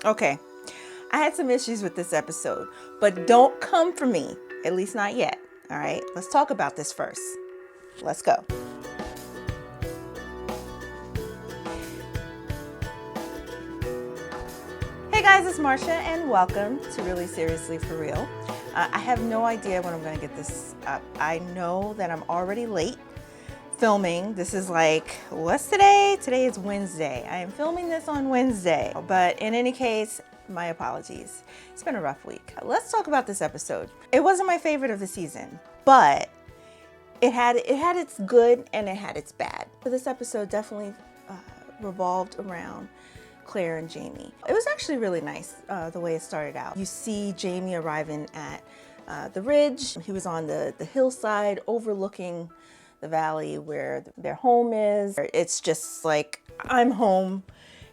Okay, I had some issues with this episode, but don't come for me, at least not yet. All right, let's talk about this first. Let's go. Hey guys, it's Marcia and welcome to Really Seriously For Real. I have no idea when I'm going to get this up. I know that I'm already late filming. This is like, what's today? Today is Wednesday. I am filming this on Wednesday, but in any case, my apologies. It's been a rough week. Let's talk about this episode. It wasn't my favorite of the season, but it had its good and it had its bad. This episode definitely revolved around Claire and Jamie. It was actually really nice the way it started out. You see Jamie arriving at the ridge. He was on the hillside overlooking the valley where their home is. It's just like, I'm home.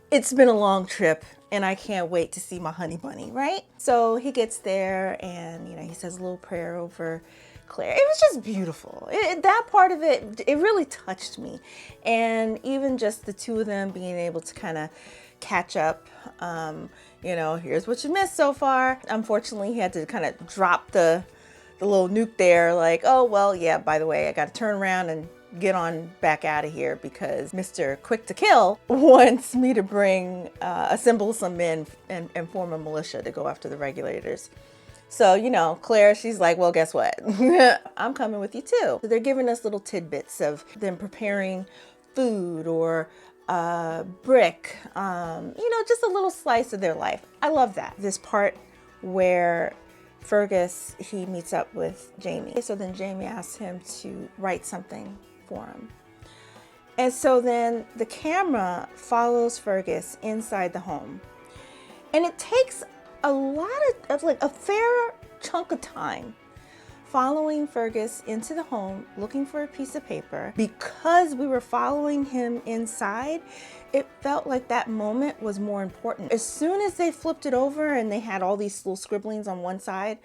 It's been a long trip and I can't wait to see my honey bunny, right? So he gets there and, he says a little prayer over Claire. It was just beautiful. That part of it really touched me. And even just the two of them being able to kind of catch up, here's what you missed so far. Unfortunately, he had to kind of drop the little nuke there, like, oh, well, yeah, by the way, I got to turn around and get back out of here because Mr. Quick to Kill wants me to assemble some men and form a militia to go after the Regulators. So, Claire, she's like, well, guess what? I'm coming with you too. So they're giving us little tidbits of them preparing food or brick, just a little slice of their life. I love that. This part where Fergus, he meets up with Jamie. So then Jamie asks him to write something for him. And so then the camera follows Fergus inside the home. And it takes a fair chunk of time following Fergus into the home, looking for a piece of paper. Because we were following him inside, it felt like that moment was more important. As soon as they flipped it over and they had all these little scribblings on one side,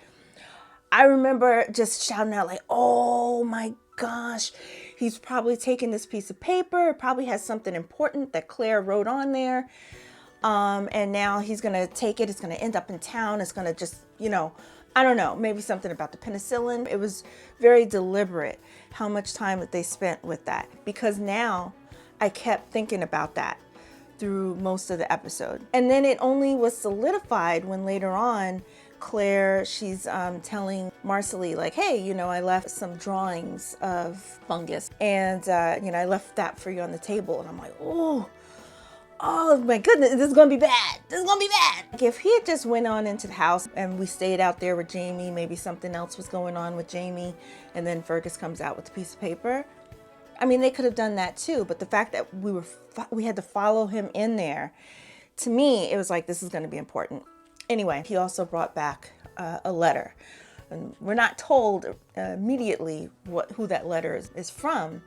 I remember just shouting out like, oh my gosh, he's probably taken this piece of paper. It probably has something important that Claire wrote on there. And now he's going to take it. It's going to end up in town. It's going to just, I don't know, maybe something about the penicillin. It was very deliberate how much time that they spent with that, because now I kept thinking about that through most of the episode. And then it only was solidified when later on, Claire, she's telling Marcelly like, hey, I left some drawings of fungus and, I left that for you on the table. And I'm like, oh my goodness, this is gonna be bad. This is gonna be bad. Like if he had just went on into the house and we stayed out there with Jamie, maybe something else was going on with Jamie, and then Fergus comes out with a piece of paper. I mean, they could have done that too, but the fact that we had to follow him in there, to me, it was like, this is gonna be important. Anyway, he also brought back a letter. And we're not told immediately who that letter is from,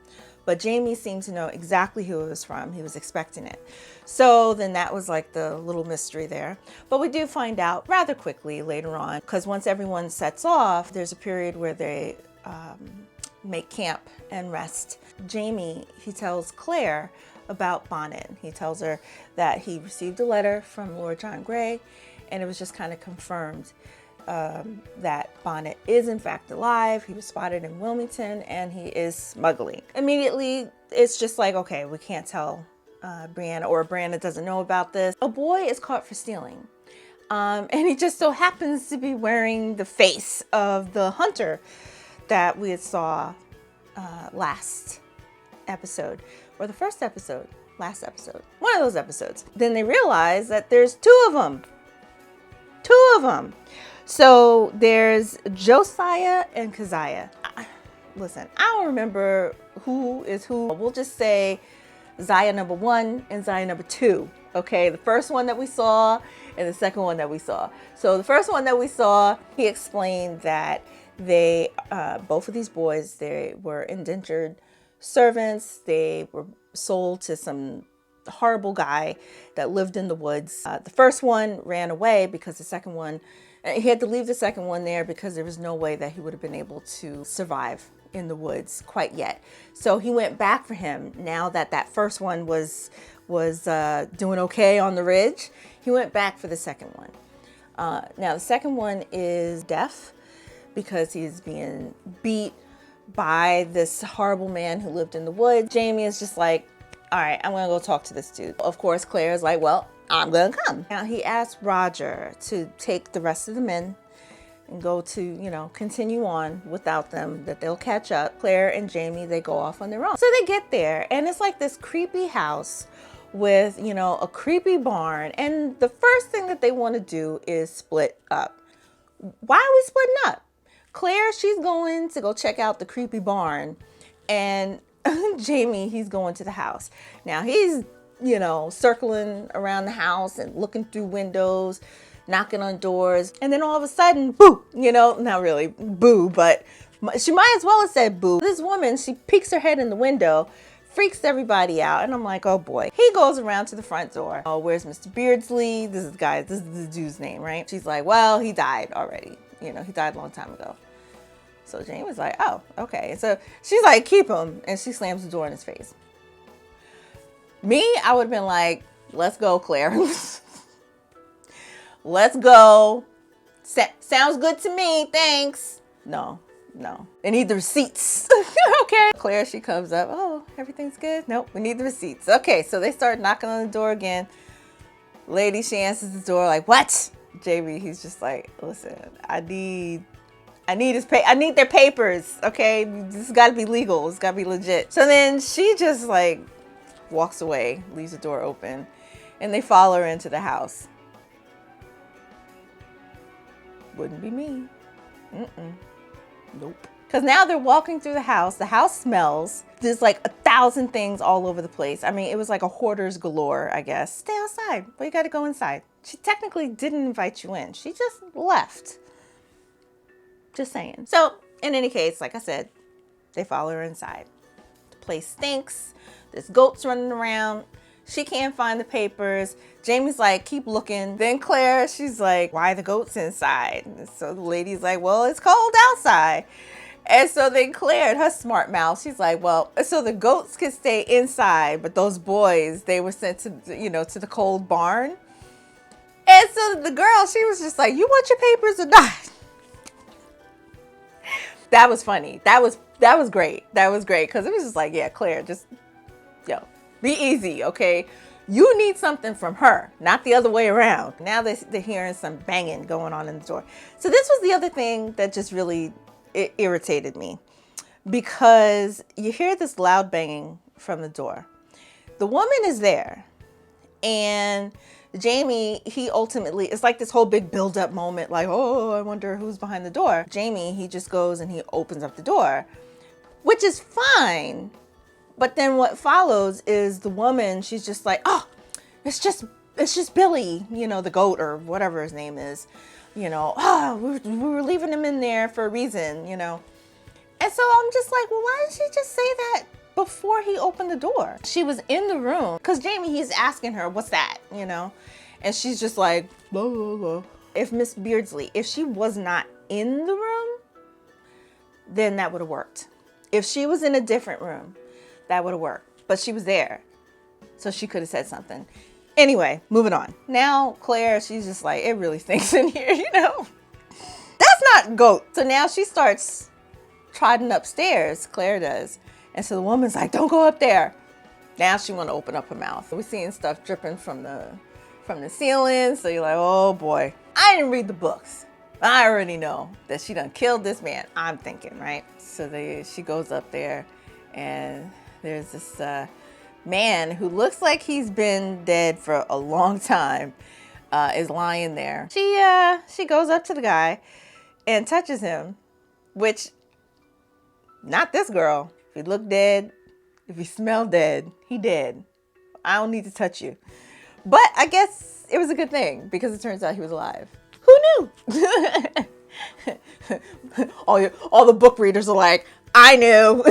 but Jamie seemed to know exactly who it was from. He was expecting it. So then that was like the little mystery there. But we do find out rather quickly later on, because once everyone sets off, there's a period where they make camp and rest. Jamie, he tells Claire about Bonnet. He tells her that he received a letter from Lord John Grey, and it was just kind of confirmed that Bonnet is in fact alive. He was spotted in Wilmington and he is smuggling. Immediately, it's just like, okay, we can't tell Brianna, or Brianna doesn't know about this. A boy is caught for stealing. And he just so happens to be wearing the face of the hunter that we had saw last episode, or the first episode, last episode, one of those episodes. Then they realize that there's two of them. So there's Josiah and Keziah. Listen, I don't remember who is who. We'll just say Zaya number 1 and Zaya number 2. Okay, the first one that we saw and the second one that we saw. So the first one that we saw, he explained that they, both of these boys, they were indentured servants. They were sold to some horrible guy that lived in the woods. The first one ran away because the second one, he had to leave the second one there because there was no way that he would have been able to survive in the woods quite yet. So he went back for him now that that first one was doing okay on the ridge. He went back for the second one. Now the second one is deaf because he's being beat by this horrible man who lived in the woods. Jamie is just like, all right, I'm gonna go talk to this dude. Of course, Claire's like, well, I'm gonna come. Now he asked Roger to take the rest of the men and go to, you know, continue on without them, that they'll catch up. Claire and Jamie, they go off on their own. So they get there and it's like this creepy house with, you know, a creepy barn. And the first thing that they want to do is split up. Why are we splitting up? Claire, she's going to go check out the creepy barn, and Jamie, he's going to the house. Now he's, you know, circling around the house and looking through windows, knocking on doors, and then all of a sudden, boo, you know, not really boo, but she might as well have said boo. This woman, she peeks her head in the window, freaks everybody out, and I'm like, oh boy. He goes around to the front door. Oh, where's Mr. Beardsley? This is the dude's name, right? She's like, well, he died already. You know, he died a long time ago. So Jane was like, oh, okay. So she's like, keep him. And she slams the door in his face. Me, I would have been like, let's go, Claire. Let's go. Sounds good to me. Thanks. No. They need the receipts. Okay. Claire, she comes up. Oh, everything's good. Nope, we need the receipts. Okay, so they start knocking on the door again. Lady, she answers the door like, what? Jamie, he's just like, listen, I need their papers, okay? This has got to be legal. It's got to be legit. So then she just like walks away, leaves the door open, and they follow her into the house. Wouldn't be me. Nope. Because now they're walking through the house. The house smells. There's like 1,000 things all over the place. I mean, it was like a hoarder's galore, I guess. Stay outside, but you got to go inside. She technically didn't invite you in. She just left. Just saying. So, in any case, like I said, they follow her inside. The place stinks. There's goats running around. She can't find the papers. Jamie's like, keep looking. Then Claire, she's like, why are the goats inside? And so the lady's like, well, it's cold outside. And so then Claire, in her smart mouth, she's like, well, so the goats can stay inside, but those boys, they were sent to, you know, to the cold barn. And so the girl, she was just like, you want your papers or not? That was funny. That was great. That was great. Because it was just like, yeah, Claire, just, yo, be easy, okay? You need something from her, not the other way around. Now they're hearing some banging going on in the door. So this was the other thing that just really irritated me. Because you hear this loud banging from the door. The woman is there. And Jamie, he ultimately, it's like this whole big build-up moment, like, oh, I wonder who's behind the door. Jamie, he just goes and he opens up the door, which is fine. But then what follows is the woman, she's just like, oh, it's just Billy, you know, the goat or whatever his name is, you know, oh, we were leaving him in there for a reason, you know. And so I'm just like, well, why didn't she just say that before he opened the door? She was in the room because Jamie, he's asking her, what's that, you know? And she's just like, blah, blah, blah. If Miss Beardsley, if she was not in the room, then that would have worked. If she was in a different room, that would have worked. But she was there, so she could have said something. Anyway, moving on. Now Claire, she's just like, it really stinks in here, you know? That's not goat. So now she starts trotting upstairs, Claire does. And so the woman's like, don't go up there. Now she want to open up her mouth. We're seeing stuff dripping from the ceiling. So you're like, oh boy. I didn't read the books. I already know that she done killed this man. I'm thinking, right? So she goes up there and there's this man who looks like he's been dead for a long time, is lying there. She goes up to the guy and touches him, which, not this girl. If he looked dead, if he smelled dead, he dead. I don't need to touch you. But I guess it was a good thing because it turns out he was alive. Who knew? all the book readers are like, I knew.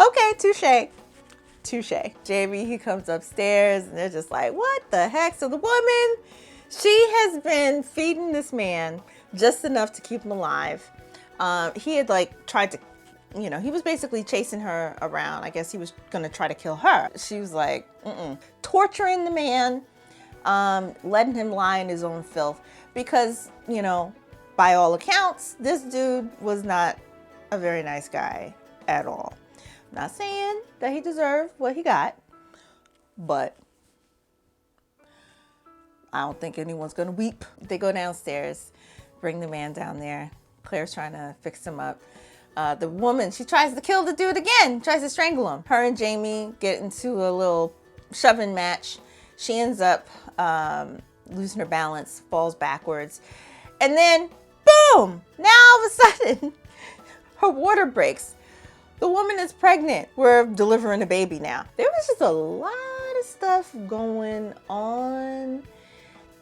Okay, touche. Jamie, he comes upstairs and they're just like, what the heck? So the woman, she has been feeding this man just enough to keep him alive. He had like tried to, he was basically chasing her around. I guess he was gonna try to kill her. She was like, torturing the man, letting him lie in his own filth because, by all accounts, this dude was not a very nice guy at all. I'm not saying that he deserved what he got, but I don't think anyone's gonna weep. They go downstairs, bring the man down there. Claire's trying to fix him up. The woman, she tries to kill the dude again, tries to strangle him. Her and Jamie get into a little shoving match. She ends up losing her balance, falls backwards. And then, boom, now all of a sudden, her water breaks. The woman is pregnant. We're delivering a baby now. There was just a lot of stuff going on.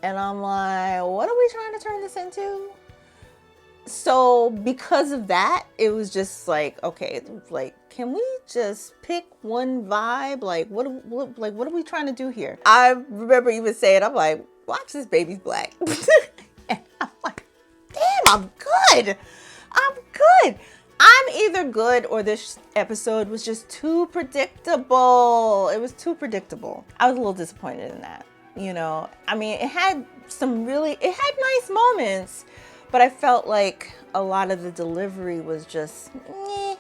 And I'm like, what are we trying to turn this into? So because of that, it was just like, okay, like, can we just pick one vibe? Like, what are we trying to do here? I remember even saying, I'm like, watch this baby's black. And I'm like, damn, I'm good. I'm either good or this episode was just too predictable. It was too predictable. I was a little disappointed in that. I mean, it had nice moments, but I felt like a lot of the delivery was just,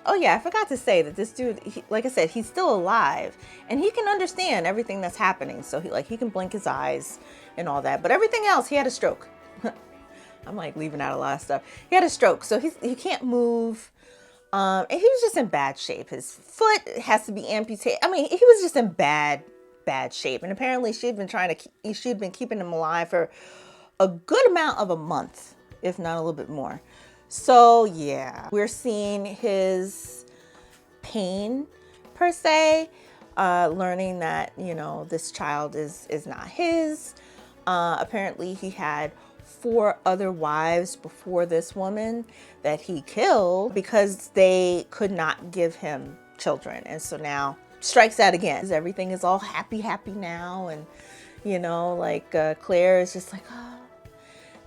Oh yeah, I forgot to say that this dude, like I said, he's still alive and he can understand everything that's happening. So he can blink his eyes and all that, but everything else, he had a stroke. I'm like leaving out a lot of stuff. He had a stroke, so he can't move. And he was just in bad shape. His foot has to be amputated. I mean, he was just in bad shape. And apparently she'd been keeping him alive for a good amount of a month, if not a little bit more. So yeah, we're seeing his pain per se, learning that, this child is not his. Apparently he had 4 other wives before this woman that he killed because they could not give him children. And so now strikes out again. Everything is all happy now. And, Claire is just like, oh,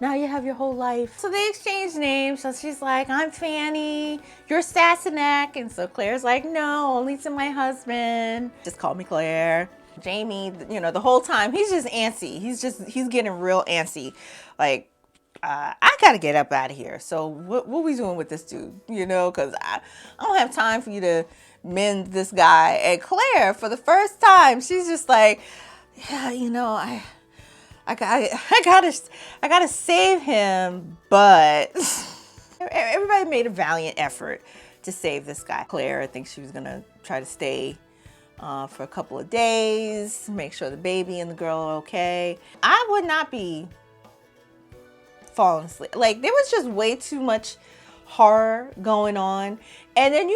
now you have your whole life. So they exchange names. So she's like, I'm Fanny, you're Sassenach. And so Claire's like, no, only to my husband. Just call me Claire. Jamie, the whole time, he's just antsy. He's getting real antsy. Like, I gotta get up out of here. So what we doing with this dude? Because I don't have time for you to mend this guy. And Claire, for the first time, she's just like, yeah, I gotta save him, but everybody made a valiant effort to save this guy. Claire, I think she was gonna try to stay for a couple of days, make sure the baby and the girl are okay. I would not be falling asleep. Like, there was just way too much horror going on. And then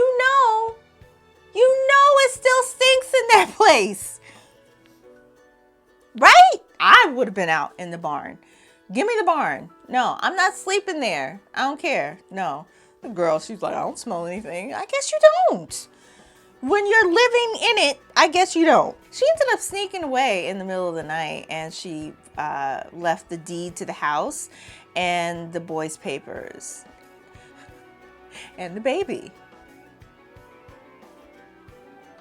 it still stinks in that place. Right? I would have been out in the barn. Give me the barn. No, I'm not sleeping there. I don't care. No. The girl, she's like, I don't smell anything. I guess you don't. When you're living in it, I guess you don't. She ended up sneaking away in the middle of the night, and she left the deed to the house and the boy's papers and the baby.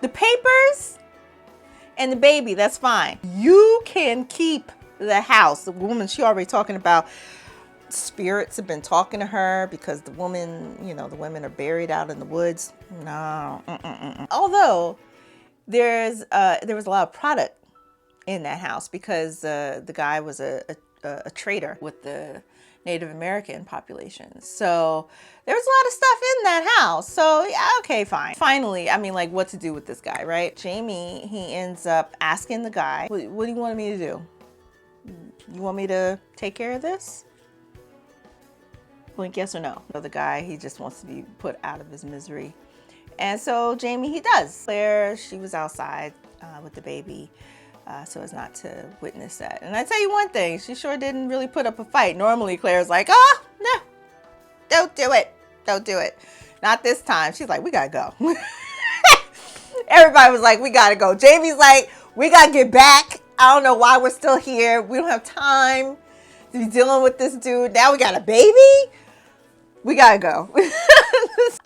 The papers and the baby, that's fine. You can keep the house. The woman, she already talking about spirits have been talking to her because the woman, the women are buried out in the woods. No. Although there was a lot of product in that house because the guy was a trader with the Native American population. So there was a lot of stuff in that house. So yeah, okay, fine. Finally, what to do with this guy, right? Jamie, he ends up asking the guy, what do you want me to do? You want me to take care of this? Blink yes or no. So the guy, he just wants to be put out of his misery. And so Jamie, he does. Claire, she was outside with the baby so as not to witness that. And I tell you one thing, she sure didn't really put up a fight. Normally Claire's like, oh, no, don't do it. Don't do it. Not this time. She's like, we gotta go. Everybody was like, we gotta go. Jamie's like, we gotta get back. I don't know why we're still here. We don't have time to be dealing with this dude. Now we got a baby. We gotta go.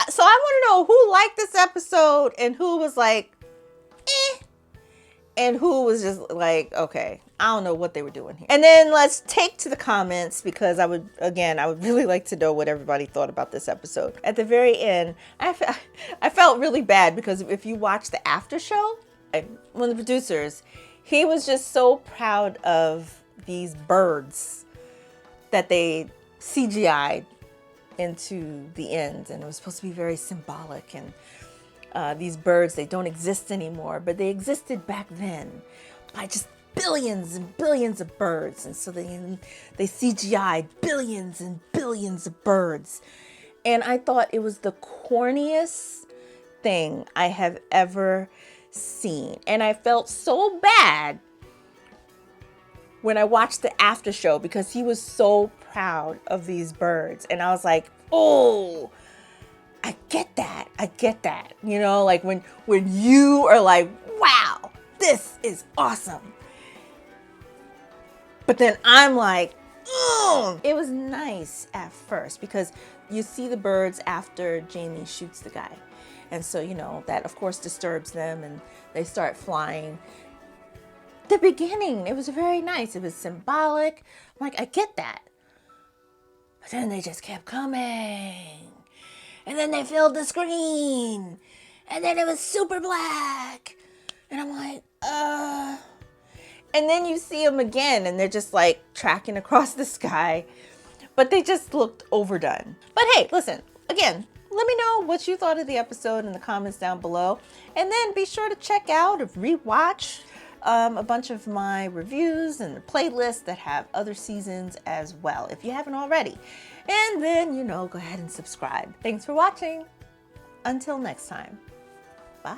So I want to know who liked this episode and who was like, eh, and who was just like, okay, I don't know what they were doing here. And then let's take to the comments, because I would really like to know what everybody thought about this episode. At the very end, I felt really bad, because if you watch the after show, one of the producers, he was just so proud of these birds that they CGI'd into the end, and it was supposed to be very symbolic. And these birds, they don't exist anymore, but they existed back then by just billions and billions of birds. And so they CGI'd billions and billions of birds. And I thought it was the corniest thing I have ever seen. And I felt so bad when I watched the after show, because he was so proud of these birds. And I was like, oh, I get that. I get that. You know, like when you are like, wow, this is awesome. But then I'm like, it was nice at first, because you see the birds after Jamie shoots the guy. And so, you know, that of course disturbs them and they start flying. The beginning, it was very nice. It was symbolic. I'm like, I get that. But then they just kept coming. And then they filled the screen. And then it was super black. And I'm like, And then you see them again, and they're just like tracking across the sky. But they just looked overdone. But hey, listen, again, let me know what you thought of the episode in the comments down below. And then be sure to check out or rewatch a bunch of my reviews and the playlists that have other seasons as well, if you haven't already. And then, you know, go ahead and subscribe. Thanks for watching. Until next time. Bye.